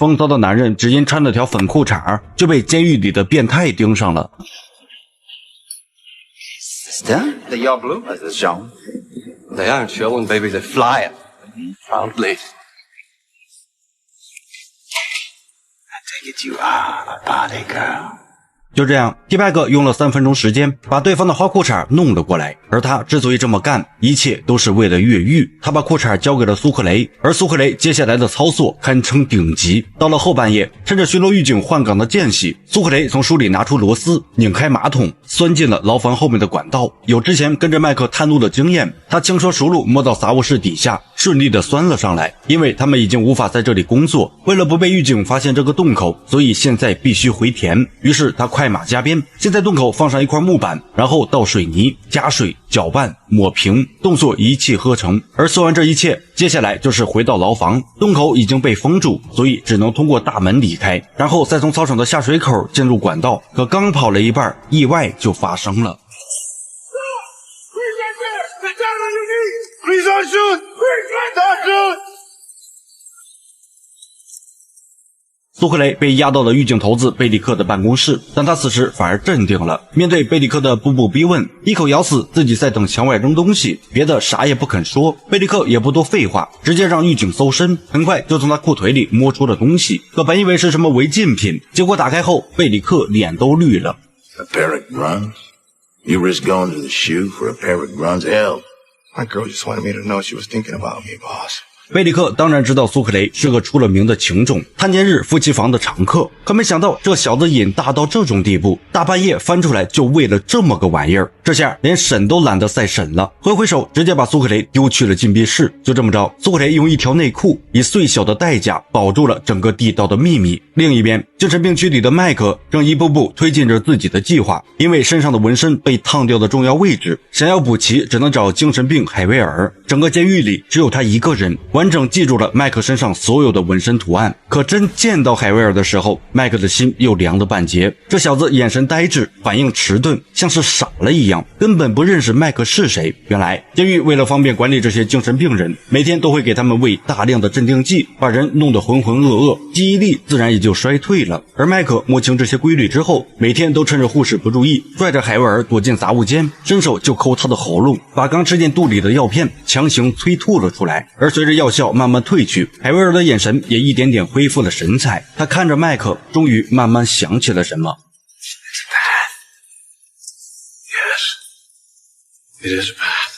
风骚的男人只因穿了条粉裤衩就被监狱里的变态盯上了。Sister, the your blue is Jean. They aren't showing, baby, they're flying. Proudly. I take it you are a party girl. 就这样 T-Bag 用了3分钟时间把对方的花裤衩弄了过来，而他之所以这么干，一切都是为了越狱。他把裤衩交给了苏克雷，而苏克雷接下来的操作堪称顶级。到了后半夜，趁着巡逻狱警换岗的间隙，苏克雷从书里拿出螺丝，拧开马桶，钻进了牢房后面的管道。有之前跟着麦克探路的经验，他轻车熟路摸到杂物室底下，顺利的钻了上来。因为他们已经无法在这里工作，为了不被狱警发现这个洞口，所以现在必须回填。于是他快马加鞭，先在洞口放上一块木板，然后倒水泥，加水，搅拌，抹平，动作一气呵成。而做完这一切，接下来就是回到牢房。洞口已经被封住，所以只能通过大门离开，然后再从操场的下水口进入管道。可刚跑了一半，意外就发生了。Please don't shoot! Please don't shoot! 苏克雷被押到了狱警头子贝里克的办公室，但他此时反而镇定了。面对贝里克的步步逼问，一口咬死自己在等墙外扔东西，别的啥也不肯说。贝里克也不多废话，直接让狱警搜身，很快就从他裤腿里摸出了东西。可本以为是什么违禁品，结果打开后，贝里克脸都绿了。A pair of grunts? You risk going to the shoe for a pair of grunts? Hell, my girl just wanted me to know she was thinking about me, boss. 贝里克当然知道苏克雷是个出了名的情种，探监日夫妻房的常客，可没想到这小子瘾大到这种地步，大半夜翻出来就为了这么个玩意儿。这下连审都懒得再审了，挥手直接把苏克雷丢去了禁闭室。就这么着，苏克雷用一条内裤以最小的代价保住了整个地道的秘密。另一边，精神病区里的麦克正一步步推进着自己的计划，因为身上的纹身被烫掉的重要位置，想要补齐只能找精神病海威尔。整个监狱里只有他一个人完整记住了麦克身上所有的纹身图案。可真见到海威尔的时候，麦克的心又凉了半截。这小子眼神呆滞，反应迟钝，像是傻了一样，根本不认识麦克是谁。原来监狱为了方便管理这些精神病人，每天都会给他们喂大量的镇定剂，把人弄得浑浑噩噩，记忆力自然也就衰退了。而麦克摸清这些规律之后，每天都趁着护士不注意，拽着海威尔躲进杂物间，伸手就抠他的喉咙，把刚吃进肚里的药片强行催吐了出来。而随着药效慢慢褪去，海威尔的眼神也一点点恢复了神采。他看着麦克，终于慢慢想起了什么。Yes, it is a path.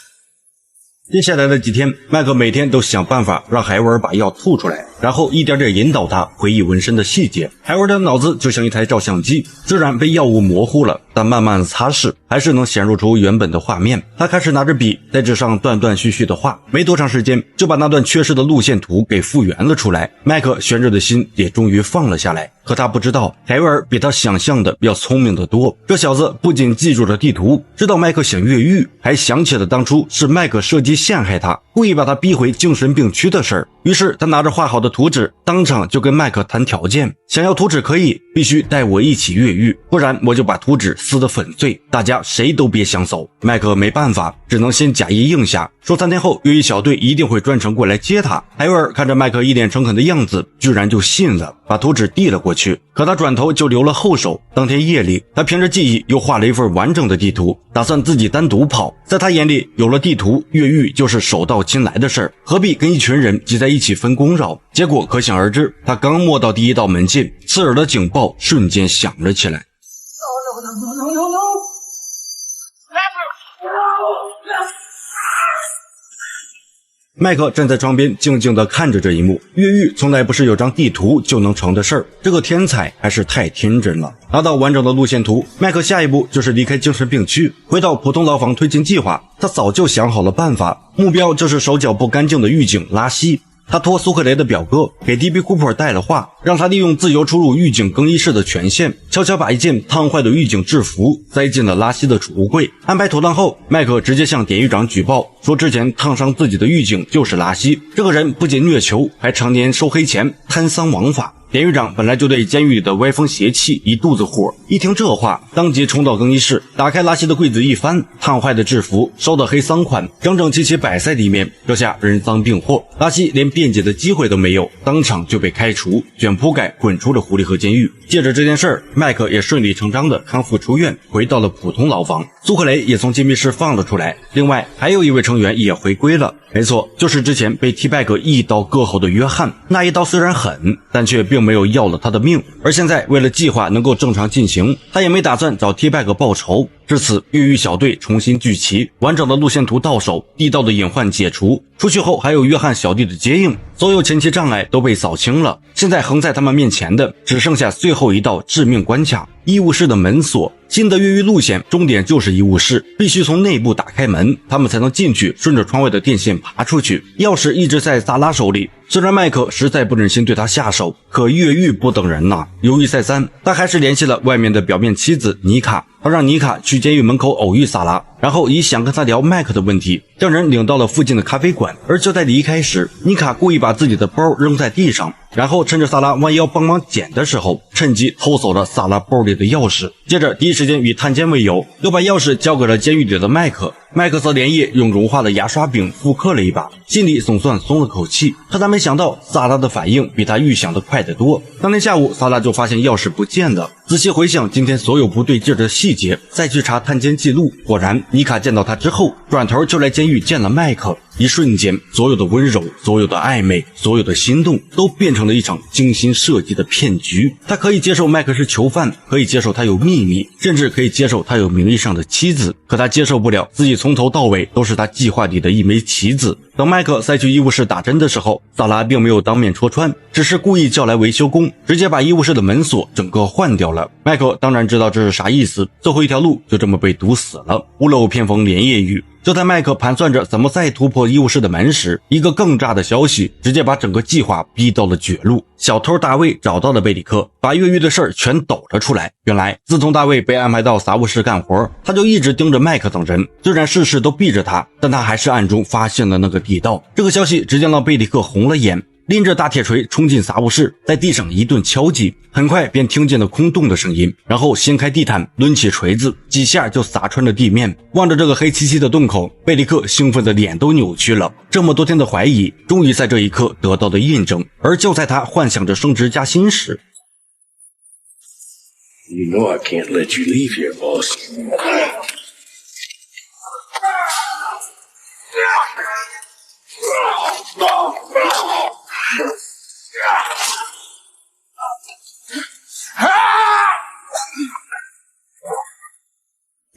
接下来的几天，麦克每天都想办法让海威尔把药吐出来，然后一点点引导他回忆纹身的细节。海威尔的脑子就像一台照相机，虽然被药物模糊了，但慢慢的擦拭还是能显露出原本的画面。他开始拿着笔在纸上断断续续的画，没多长时间就把那段缺失的路线图给复原了出来。麦克悬着的心也终于放了下来。可他不知道，海威尔比他想象的要聪明得多。这小子不仅记住了地图，知道麦克想越狱，还想起了当初是麦克设计陷害他，故意把他逼回精神病区的事儿。于是他拿着画好的图纸，当场就跟麦克谈条件，想要图纸可以，必须带我一起越狱，不然我就把图纸撕得粉碎，大家谁都别想走。麦克没办法，只能先假意应下，说3天后越狱小队一定会专程过来接他。海威尔看着麦克一脸诚恳的样子，居然就信了，把图纸递了过去。可他转头就留了后手。当天夜里，他凭着记忆又画了一份完整的地图，打算自己单独跑。在他眼里，有了地图，越狱就是手到擒来的事儿，何必跟一群人挤在一起分工扰？结果可想而知，他刚摸到第一道门禁，刺耳的警报瞬间响了起来。麦克站在窗边静静地看着这一幕，越狱从来不是有张地图就能成的事儿，这个天才还是太天真了。拿到完整的路线图，麦克下一步就是离开精神病区，回到普通牢房推进计划。他早就想好了办法，目标就是手脚不干净的狱警拉西。他托苏克雷的表哥给 DB 库珀带了话，让他利用自由出入狱警更衣室的权限，悄悄把一件烫坏的狱警制服塞进了拉西的储物柜。安排妥当后，麦克直接向典狱长举报，说之前烫伤自己的狱警就是拉西。这个人不仅虐囚，还常年收黑钱，贪赃枉法。典狱长本来就对监狱里的歪风邪气一肚子火，一听这话，当即冲到更衣室，打开拉西的柜子一翻，烫坏的制服、烧的黑桑款整整齐齐摆在里面，这下人赃并获，拉西连辩解的机会都没有，当场就被开除，卷铺盖滚出了狐狸河监狱。借着这件事儿，麦克也顺理成章的康复出院，回到了普通牢房。苏克雷也从禁闭室放了出来，另外还有一位成员也回归了，没错，就是之前被 T-Bag 一刀割喉的约翰。那一刀虽然狠，但却并没有要了他的命。而现在为了计划能够正常进行，他也没打算找 T-Bag 报仇。至此，越狱小队重新聚齐，完整的路线图到手，地道的隐患解除。出去后还有约翰小弟的接应，所有前期障碍都被扫清了。现在横在他们面前的只剩下最后一道致命关卡——医务室的门锁。新的越狱路线终点就是医务室，必须从内部打开门，他们才能进去，顺着窗外的电线爬出去。钥匙一直在萨拉手里，虽然麦克实在不忍心对他下手，可越狱不等人呐。犹豫再三，他还是联系了外面的表面妻子妮卡，他让妮卡去监狱门口偶遇萨拉，然后以想跟他聊麦克的问题，将人领到了附近的咖啡馆。而就在离开时，妮卡故意把自己的包扔在地上，然后趁着萨拉弯腰帮忙捡的时候，趁机偷走了萨拉包里的钥匙。接着第一时间以探监为由，又把钥匙交给了监狱里的麦克。麦克则连夜用融化的牙刷饼复刻了一把，心里总算松了口气。可他没想到萨拉的反应比他预想的快得多。当天下午，萨拉就发现钥匙不见了，仔细回想今天所有不对劲的细节，再去查探监记录，果然妮卡见到他之后，转头就来监狱见了麦克。一瞬间，所有的温柔，所有的暧昧，所有的心动，都变成了一场精心设计的骗局。他可以接受麦克是囚犯，可以接受他有秘密，甚至可以接受他有名义上的妻子，可他接受不了自己从头到尾都是他计划里的一枚棋子。等麦克塞去医务室打针的时候，萨拉并没有当面戳穿，只是故意叫来维修工，直接把医务室的门锁整个换掉了。麦克当然知道这是啥意思，最后一条路就这么被堵死了。屋漏偏逢连夜雨，就在麦克盘算着怎么再突破医务室的门时，一个更炸的消息直接把整个计划逼到了绝路。小偷大卫找到了贝里克，把越狱的事儿全抖了出来。原来自从大卫被安排到杂物室干活，他就一直盯着麦克等人，虽然事事都避着他，但他还是暗中发现了那个地道。这个消息直接让贝里克红了眼，拎着大铁锤冲进杂物室，在地上一顿敲击，很快便听见了空洞的声音，然后掀开地毯，抡起锤子，几下就砸穿了地面。望着这个黑漆漆的洞口，贝里克兴奋的脸都扭曲了。这么多天的怀疑，终于在这一刻得到了印证。而就在他幻想着升职加薪时， You know I can't let you leave here, boss. Ah!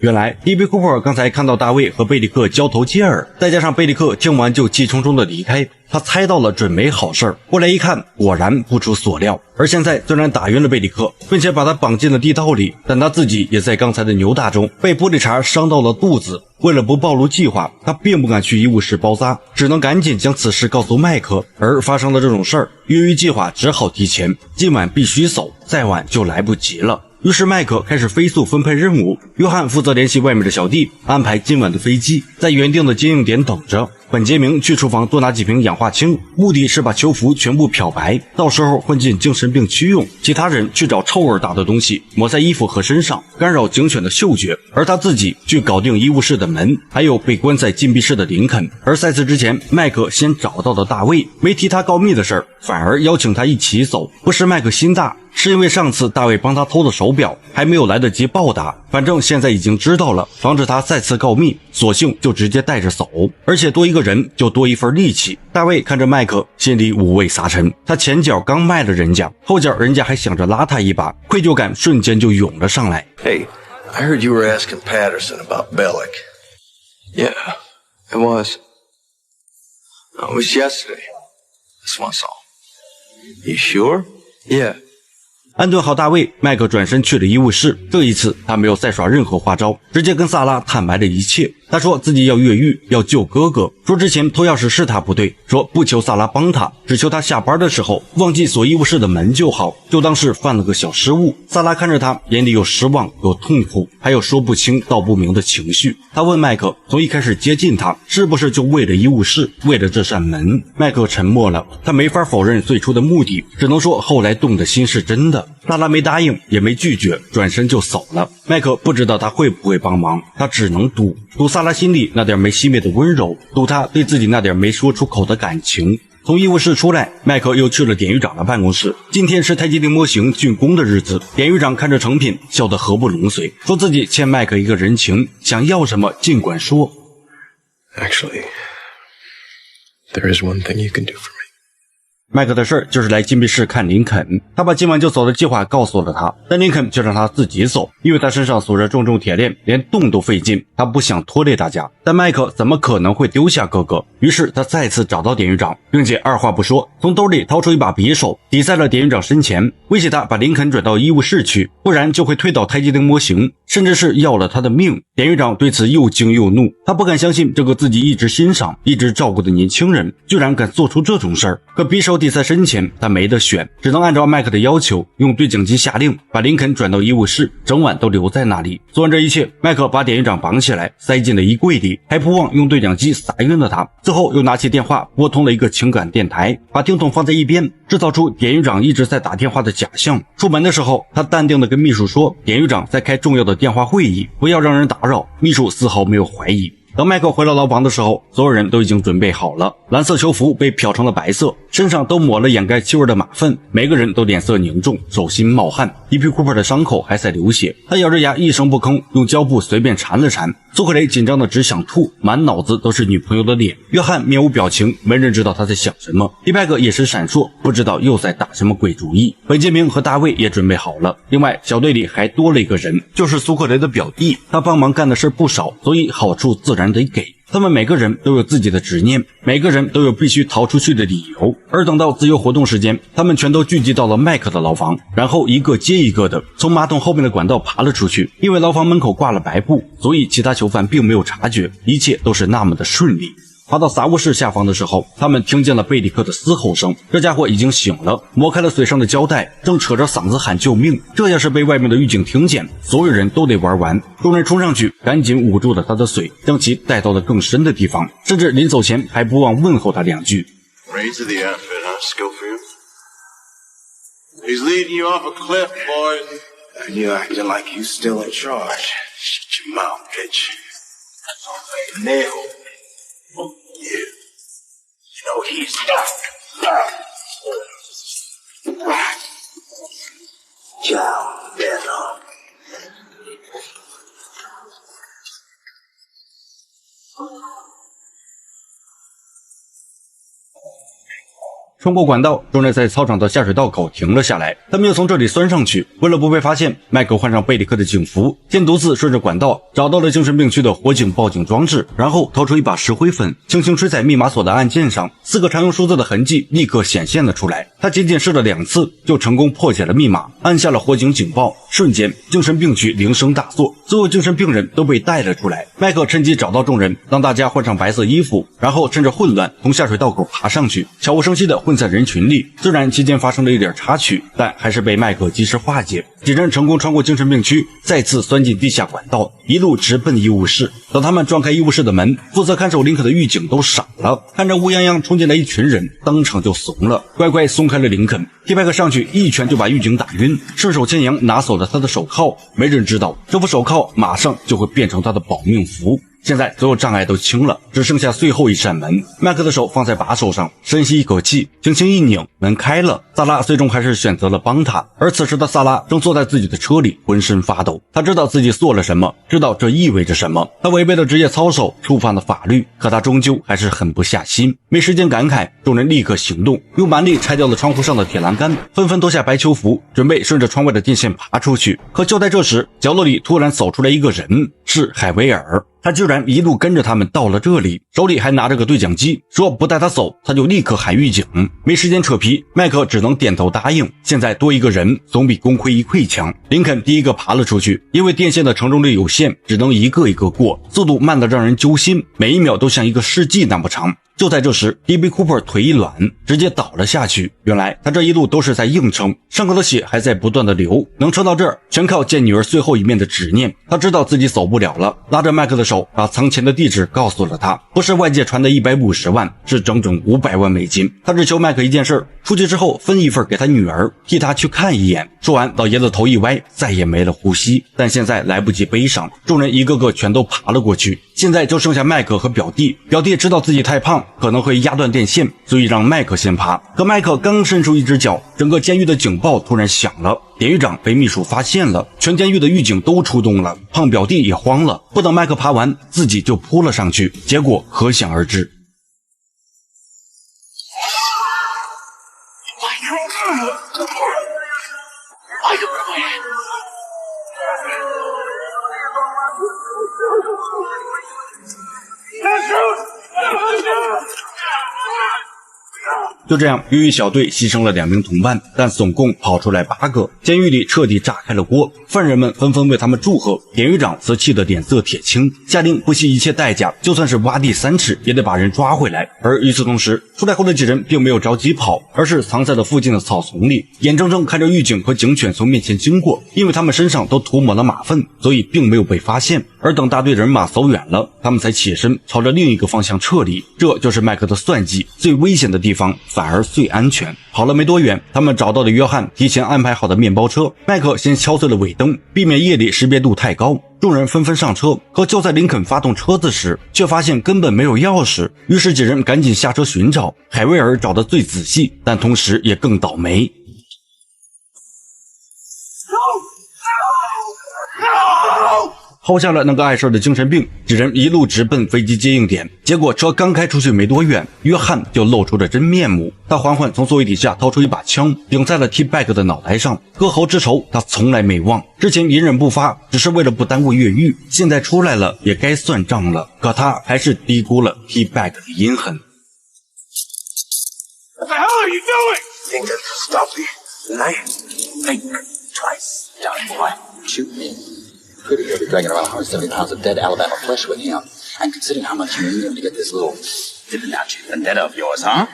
原来 DB Cooper 刚才看到大卫和贝利克交头接耳，再加上贝利克听完就气冲冲的离开，他猜到了准没好事儿。过来一看，果然不出所料。而现在虽然打晕了贝利克，并且把他绑进了地道里，但他自己也在刚才的扭打中被玻璃碴伤到了肚子。为了不暴露计划，他并不敢去医务室包扎，只能赶紧将此事告诉麦克。而发生了这种事儿，越狱计划只好提前，今晚必须走，再晚就来不及了。于是麦克开始飞速分配任务，约翰负责联系外面的小弟，安排今晚的飞机，在原定的接应点等着。本杰明去厨房多拿几瓶氧化氢，目的是把囚服全部漂白，到时候混进精神病区用。其他人去找臭味大的东西抹在衣服和身上，干扰警犬的嗅觉，而他自己去搞定医务室的门，还有被关在禁闭室的林肯。而在此之前，麦克先找到了大卫，没提他告密的事儿，反而邀请他一起走。不是麦克心大，是因为上次大卫帮他偷了手表，还没有来得及报答，反正现在已经知道了，防止他再次告密，索性就直接带着走，而且多一个人就多一份力气。大卫看着麦克，心里五味杂陈，他前脚刚卖了人家，后脚人家还想着拉他一把，愧疚感瞬间就涌了上来。 Hey, I heard you were asking Patterson about Bellick. Yeah, it was. It was yesterday. This one's all. You sure? Yeah. 安顿好大卫，麦克转身去了医务室。这一次他没有再耍任何花招，直接跟萨拉坦白了一切。他说自己要越狱，要救哥哥，说之前偷钥匙是他不对，说不求萨拉帮他，只求他下班的时候忘记锁医务室的门就好，就当是犯了个小失误。萨拉看着他，眼里有失望，有痛苦，还有说不清道不明的情绪。他问麦克，从一开始接近他是不是就为了医务室，为了这扇门？麦克沉默了，他没法否认最初的目的，只能说后来动的心是真的。萨拉没答应，也没拒绝，转身就走了。麦克不知道他会不会帮忙，他只能赌萨拉心里那点没熄灭的温柔，赌他对自己那点没说出口的感情。从医务室出来，麦克又去了典狱长的办公室。今天是泰姬陵模型竣工的日子，典狱长看着成品笑得合不拢嘴，说自己欠麦克一个人情，想要什么尽管说。 Actually, there is one thing you can do for me. 麦克的事儿就是来禁闭室看林肯，他把今晚就走的计划告诉了他，但林肯却让他自己走，因为他身上锁着重重铁链，连动都费劲，他不想拖累大家。但麦克怎么可能会丢下哥哥？于是他再次找到典狱长，并且二话不说，从兜里掏出一把匕首，抵在了典狱长身前，威胁他把林肯转到医务室去，不然就会推倒泰姬陵模型，甚至是要了他的命。典狱长对此又惊又怒，他不敢相信这个自己一直欣赏、一直照顾的年轻人，居然敢做出这种事儿。可匕首抵在身前，他没得选，只能按照麦克的要求，用对讲机下令把林肯转到医务室，整晚都留在那里。做完这一切，麦克把典狱长绑起来，塞进了衣柜里，还不忘用对讲机撒晕了他。最后又拿起电话拨通了一个情感电台，把听筒放在一边，制造出典狱长一直在打电话的假象。出门的时候，他淡定地跟秘书说，典狱长在开重要的电话会议，不要让人打扰。秘书丝毫没有怀疑。等麦克回到牢房的时候，所有人都已经准备好了，蓝色囚服被漂成了白色，身上都抹了掩盖气味的马粪，每个人都脸色凝重，手心冒汗，一匹库珀的伤口还在流血。他咬着牙一声不吭，用胶布随便缠了缠。苏克雷紧张的只想吐，满脑子都是女朋友的脸。约翰面无表情，没人知道他在想什么。迪派克眼神闪烁，不知道又在打什么鬼主意。本杰明和大卫也准备好了，另外小队里还多了一个人，就是苏克雷的表弟，他帮忙干的事不少，所以好处自然得给。他们每个人都有自己的执念，每个人都有必须逃出去的理由。而等到自由活动时间，他们全都聚集到了麦克的牢房，然后一个接一个的从马桶后面的管道爬了出去。因为牢房门口挂了白布，所以其他囚犯并没有察觉，一切都是那么的顺利。爬到杂物室下方的时候，他们听见了贝里克的嘶吼声，这家伙已经醒了，磨开了嘴上的胶带，正扯着嗓子喊救命。这要是被外面的狱警听见，所有人都得玩完。众人冲上去，赶紧捂住了他的嘴，将其带到了更深的地方，甚至临走前还不忘问候他两句。 Raise of the outfit, huh, Schofield? He's leading you off a cliff, boys. And you acting like you still in charge. Shut your mouth, bitch. Nail. You. You know he's Ciao, Venom. 穿过管道，众人在操场的下水道口停了下来，他们又从这里钻上去。为了不被发现，麦克换上贝里克的警服，先独自顺着管道找到了精神病区的火警报警装置，然后掏出一把石灰粉，轻轻吹在密码锁的按键上，4个常用数字的痕迹立刻显现了出来。他仅仅试了2次，就成功破解了密码，按下了火警警报。瞬间，精神病区铃声大作，所有精神病人都被带了出来。麦克趁机找到众人，让大家换上白色衣服，然后趁着混乱从下水道口爬上去，悄无声息地混在人群里。虽然期间发生了一点插曲，但还是被麦克及时化解。几人成功穿过精神病区，再次钻进地下管道，一路直奔医务室。等他们撞开医务室的门，负责看守林肯的狱警都傻了，看着乌泱泱冲进来一群人，当场就怂了，乖乖松开了林肯。蒂派克上去一拳就把狱警打晕，顺手牵羊拿走了他的手铐。没人知道这副手铐马上就会变成他的保命符。现在所有障碍都清了，只剩下最后一扇门。麦克的手放在把手上，深吸一口气，轻轻一拧，门开了。萨拉最终还是选择了帮他，而此时的萨拉正坐在自己的车里，浑身发抖。他知道自己做了什么，知道这意味着什么。他违背了职业操守，触犯了法律，可他终究还是狠不下心。没时间感慨，众人立刻行动，用蛮力拆掉了窗户上的铁栏杆，纷纷脱下白囚服，准备顺着窗外的电线爬出去。可就在这时，角落里突然走出来一个人，是海维尔。他居然一路跟着他们到了这里，手里还拿着个对讲机，说不带他走他就立刻喊狱警。没时间扯皮，麦克只能点头答应。现在多一个人总比功亏一篑强。林肯第一个爬了出去，因为电线的承重力有限，只能一个一个过，速度慢得让人揪心，每一秒都像一个世纪那么长。就在这时 DB Cooper 腿一软，直接倒了下去。原来他这一路都是在硬撑，伤口的血还在不断的流，能撑到这儿全靠见女儿最后一面的执念。他知道自己走不了了，拉着麦克的手，把藏钱的地址告诉了他，不是外界传的150万，是整整500万美金。他只求麦克一件事，出去之后分一份给他女儿，替他去看一眼。说完，老爷子头一歪，再也没了呼吸。但现在来不及悲伤，众人一个个全都爬了过去，现在就剩下麦克和表弟。表弟知道自己太胖可能会压断电线，所以让麦克先爬。可麦克刚伸出一只脚，整个监狱的警报突然响了，典狱长被秘书发现了，全监狱的狱警都出动了，胖表弟也慌了，不等麦克爬完，自己就扑了上去，结果可想而知。就这样，狱狱小队牺牲了2名同伴，但总共跑出来8个。监狱里彻底炸开了锅，犯人们纷纷为他们祝贺，典狱长则气得脸色铁青，下令不惜一切代价，就算是挖地3尺也得把人抓回来。而与此同时，出来后的几人并没有着急跑，而是藏在了附近的草丛里，眼睁睁看着狱警和警犬从面前经过。因为他们身上都涂抹了马粪，所以并没有被发现。而等大队人马走远了，他们才起身朝着另一个方向撤离。这就是麦克的算计，最危险的地方反而最安全。跑了没多远，他们找到了约翰提前安排好的面包车。麦克先敲碎了尾灯，避免夜里识别度太高。众人纷纷上车，可就在林肯发动车子时，却发现根本没有钥匙。于是几人赶紧下车寻找。海威尔找得最仔细，但同时也更倒霉。薅下了那个碍事的精神病，几人一路直奔飞机接应点。结果车刚开出去没多远，约翰就露出了真面目。他缓缓从座位底下掏出一把枪，顶在了 T-Bag 的脑袋上。割喉之仇他从来没忘，之前隐忍不发只是为了不耽误越狱，现在出来了也该算账了。可他还是低估了 T-Bag 的阴狠。 What the hell are you doing? Think stop me. Think twice. Young boy, shoot me. Pretty he'll be dragging around 170 pounds of dead Alabama flesh with him. And considering how much you need him to get this little Fibonacci vendetta of yours, huh?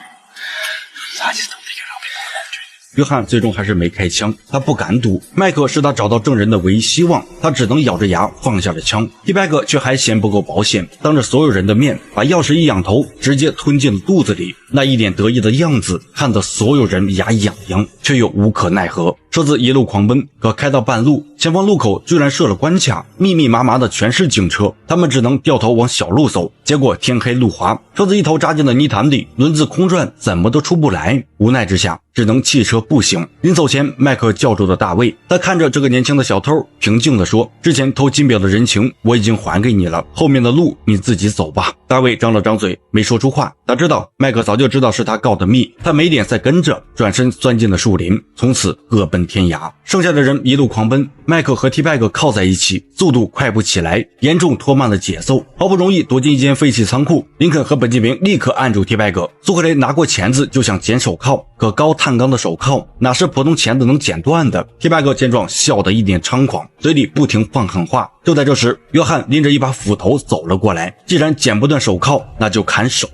I just don't think it'll be more than that. 约翰最终还是没开枪，他不敢赌，麦克是他找到证人的唯一希望，他只能咬着牙放下了枪。T-Bag 却还嫌不够保险，当着所有人的面把钥匙一仰头，直接吞进了肚子里，那一脸得意的样子看得所有人牙痒痒，却又无可奈何。车子一路狂奔，可开到半路，前方路口居然设了关卡，密密麻麻的全是警车，他们只能掉头往小路走。结果天黑路滑，车子一头扎进了泥潭里，轮子空转，怎么都出不来。无奈之下，只能弃车步行。临走前，麦克叫住了大卫，他看着这个年轻的小偷，平静地说：“之前偷金表的人情我已经还给你了，后面的路你自己走吧。”大卫张了张嘴，没说出话。他知道麦克早就知道是他告的密，他没脸再跟着，转身钻进了树林，从此各奔天涯。剩下的人一路狂奔，麦克和 T-Bag 靠在一起，速度快不起来，严重拖慢了节奏。好不容易躲进一间废弃仓库，林肯和本继明立刻按住 T-Bag。苏克雷拿过钳子就想剪手铐，可高碳钢的手铐哪是普通钳子能剪断的。 T-Bag 见状笑得一脸猖狂，嘴里不停放狠话。就在这时，约翰拎着一把斧头走了过来，既然剪不断手铐，那就砍手。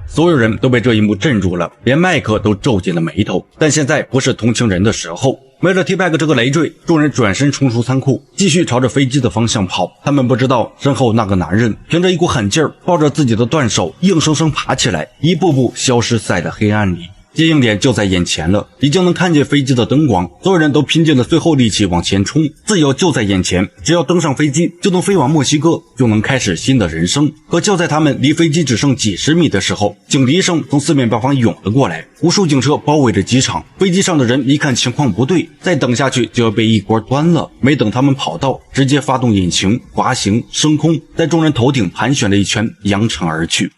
所有人都被这一幕镇住了，连麦克都皱紧了眉头。但现在不是同情人的时候。为了 T-Bag 这个累赘，众人转身冲出仓库，继续朝着飞机的方向跑。他们不知道身后那个男人凭着一股狠劲儿，抱着自己的断手，硬生生爬起来，一步步消失在了黑暗里。接应点就在眼前了，已经能看见飞机的灯光，所有人都拼尽了最后力气往前冲，自由就在眼前，只要登上飞机就能飞往墨西哥，就能开始新的人生。可就在他们离飞机只剩几十米的时候，警笛声从四面八方涌了过来，无数警车包围着机场。飞机上的人一看情况不对，再等下去就要被一锅端了。没等他们跑到，直接发动引擎滑行升空，在众人头顶盘旋了一圈，扬长而去。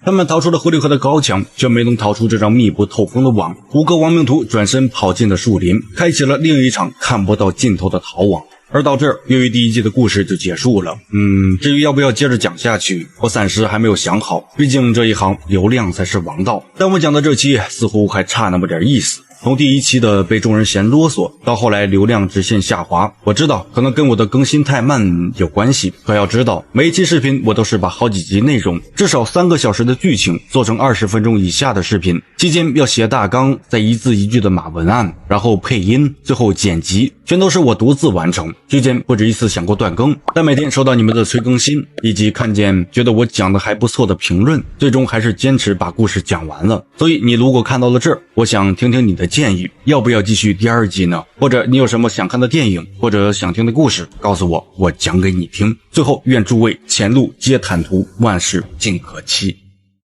他们逃出了狐狸河的高墙，却没能逃出这张密不透风的网。5个亡命徒转身跑进了树林，开启了另一场看不到尽头的逃亡。而到这儿，由于第一季的故事就结束了。至于要不要接着讲下去，我暂时还没有想好，毕竟这一行流量才是王道。但我讲的这期似乎还差那么点意思。从第一期的被众人嫌啰嗦，到后来流量直线下滑，我知道可能跟我的更新太慢有关系。可要知道，每一期视频我都是把好几集内容，至少3个小时的剧情做成20分钟以下的视频，期间要写大纲，再一字一句的码文案，然后配音，最后剪辑，全都是我独自完成。期间不止一次想过断更，但每天收到你们的催更新，以及看见觉得我讲的还不错的评论，最终还是坚持把故事讲完了。所以你如果看到了这儿，我想听听你的建议，要不要继续第2季呢？或者你有什么想看的电影或者想听的故事，告诉我，我讲给你听。最后愿诸位前路皆坦途，万事尽可期。